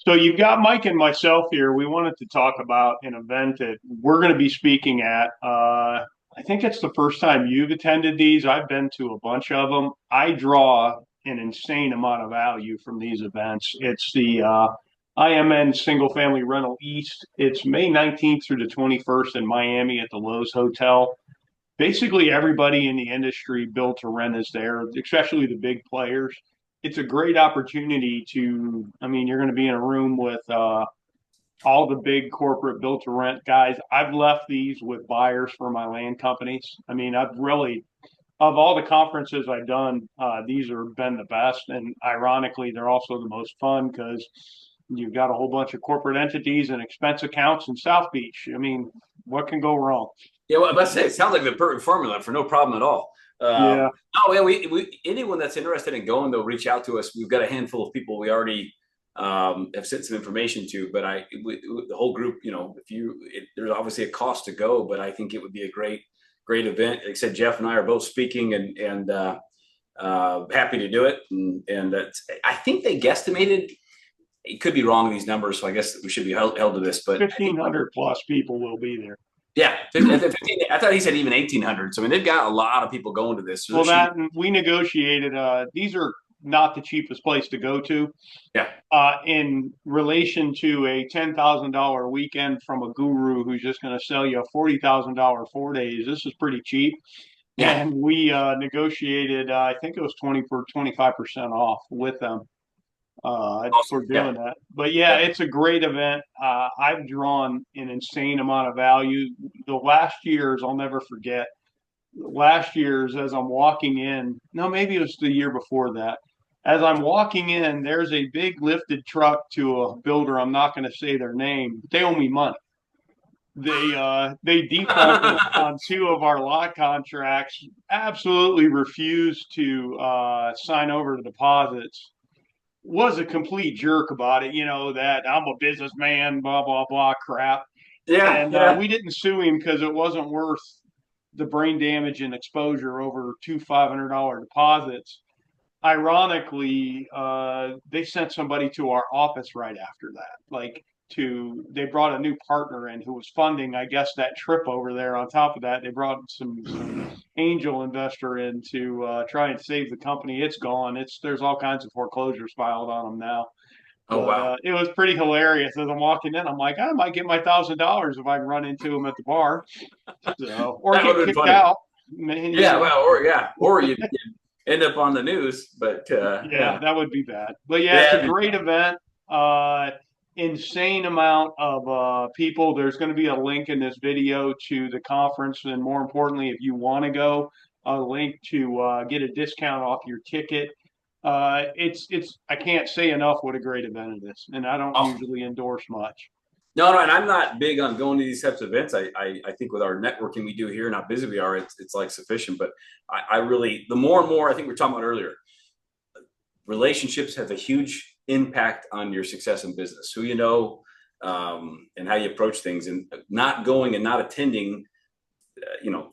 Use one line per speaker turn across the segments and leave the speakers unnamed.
So you've got Mike and myself here. We wanted to talk about an event that we're going to be speaking at. I think it's the first time you've attended these. I've been to a bunch of them. I draw an insane amount of value from these events. It's the IMN Single Family Rental East. It's May 19th through the 21st in Miami at the Lowe's Hotel. Basically, everybody in the industry built to rent is there, especially the big players. It's a great opportunity to, I mean, you're going to be in a room with all the big corporate built to rent guys. I've left these with buyers for my land companies. I mean, I've really, of all the conferences I've done, these have been the best. And ironically, they're also the most fun because you've got a whole bunch of corporate entities and expense accounts in South Beach. I mean, what can go wrong?
Yeah, well, let's say it sounds like the perfect formula for no problem at all.
Yeah.
No, yeah, we anyone that's interested in going, they'll reach out to us. We've got a handful of people we already have sent some information to, but the whole group, there's obviously a cost to go, but I think it would be a great event. Like I said, Jeff and I are both speaking and happy to do it. And that's, I think they guesstimated. It could be wrong these numbers, so I guess we should be held to this. But
1,500 plus people will be there.
Yeah, 15, I thought he said even 1,800. So I mean, they've got a lot of people going to this. So
Well, that we negotiated. These are not the cheapest place to go to.
Yeah.
In relation to a $10,000 weekend from a guru who's just going to sell you a $40,000 4 days, this is pretty cheap.
Yeah.
And we negotiated. I think it was 25% off with them
Awesome.
for doing that. But yeah, it's a great event. I've drawn an insane amount of value. The last years, I'll never forget. Last year's, as I'm walking in, no, maybe it was the year before that. As I'm walking in, there's a big lifted truck to a builder. I'm not going to say their name, but they owe me money. They defaulted on two of our lot contracts, absolutely refused to sign over the deposits, was a complete jerk about it, that I'm a businessman, blah, blah, blah crap.
Yeah.
And
Yeah.
we didn't sue him because it wasn't worth the brain damage and exposure over two $500 deposits. Ironically, they sent somebody to our office right after that. They brought a new partner in who was funding, I guess, that trip over there. On top of that, they brought some angel investor in to try and save the company. It's gone. There's all kinds of foreclosures filed on them now.
Oh
But
wow.
it was pretty hilarious. As I'm walking in, I'm like, I might get my $1,000 if I can run into him at the bar, or
That would
get
have been
kicked
funny.
out.
Yeah. Well, or you end up on the news, but
Yeah,
yeah.
that would be bad. But yeah, it's a
Yeah.
great event. Insane amount of people. There's going to be a link in this video to the conference, and more importantly, if you want to go, a link to get a discount off your ticket. It's I can't say enough what a great event it is, and I don't
Awesome.
usually endorse much.
No, and I'm not big on going to these types of events. I think with our networking we do here and how busy we are, it's like sufficient. But I really, the more and more, I think we are talking about earlier, relationships have a huge impact on your success in business. Who you know, and how you approach things, and not going and not attending,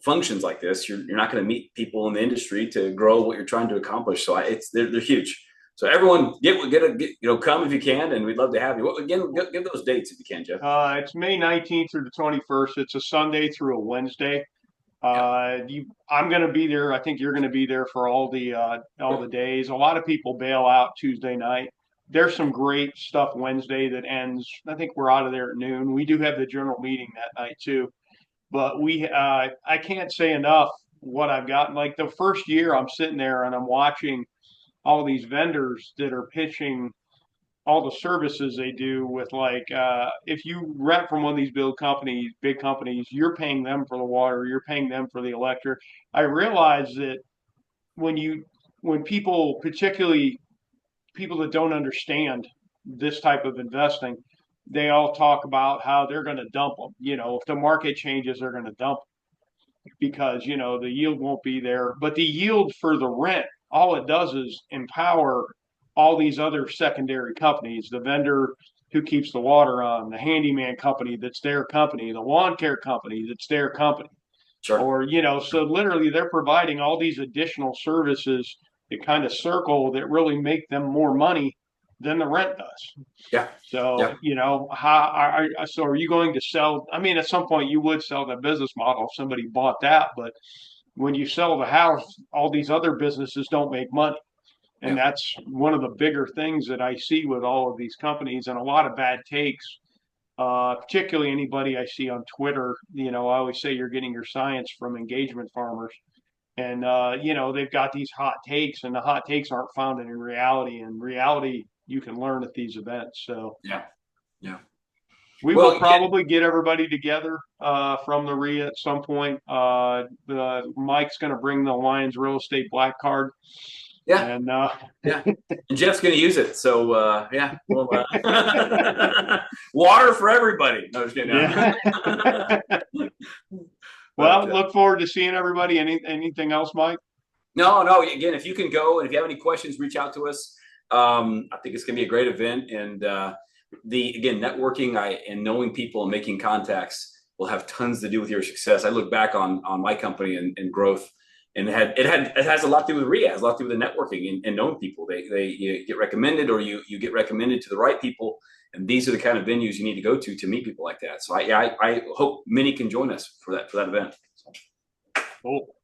functions like this. You're not going to meet people in the industry to grow what you're trying to accomplish. So they're huge. So everyone come if you can, and we'd love to have you. Again, give those dates if you can, Jeff.
It's May 19th through the 21st. It's a Sunday through a Wednesday.
Yeah.
I'm going to be there. I think you're going to be there for all the days. A lot of people bail out Tuesday night. There's some great stuff Wednesday that ends. I think we're out of there at noon. We do have the general meeting that night too. But I can't say enough what I've gotten. Like the first year, I'm sitting there and I'm watching all these vendors that are pitching all the services they do with if you rent from one of these big companies, you're paying them for the water, you're paying them for the electric. I realize that when people, particularly people that don't understand this type of investing, they all talk about how they're going to dump them. If the market changes, they're going to dump them because the yield won't be there. But the yield for the rent, all it does is empower all these other secondary companies, the vendor who keeps the water on, the handyman company that's their company, the lawn care company that's their company.
Sure.
Or, so literally they're providing all these additional services that kind of circle that really make them more money than the rent does.
Yeah.
So,
Yeah.
you know, so are you going to sell? I mean, at some point you would sell the business model if somebody bought that, but when you sell the house, all these other businesses don't make money. And
Yeah.
that's one of the bigger things that I see with all of these companies and a lot of bad takes, particularly anybody I see on Twitter. You know, I always say you're getting your science from engagement farmers. And, you know, they've got these hot takes, and the hot takes aren't founded in reality. And reality you can learn at these events. So,
Yeah. Yeah.
we will
Well, again,
probably get everybody together from the REIA at some point. Mike's going to bring the Lions Real Estate Black Card.
yeah.
And
Yeah. And Jeff's going to use it. So, yeah. Well, water for everybody. No, just kidding.
yeah.
But,
Well, look forward to seeing everybody. Anything else, Mike?
no, no. Again, if you can go and if you have any questions, reach out to us. I think it's going to be a great event. And again, networking and knowing people and making contacts will have tons to do with your success. I look back on my company and growth, and it has a lot to do with REIA, it has a lot to do with the networking and knowing people. You get recommended, or you get recommended to the right people, and these are the kind of venues you need to go to meet people like that. So I hope many can join us for that event.
Cool.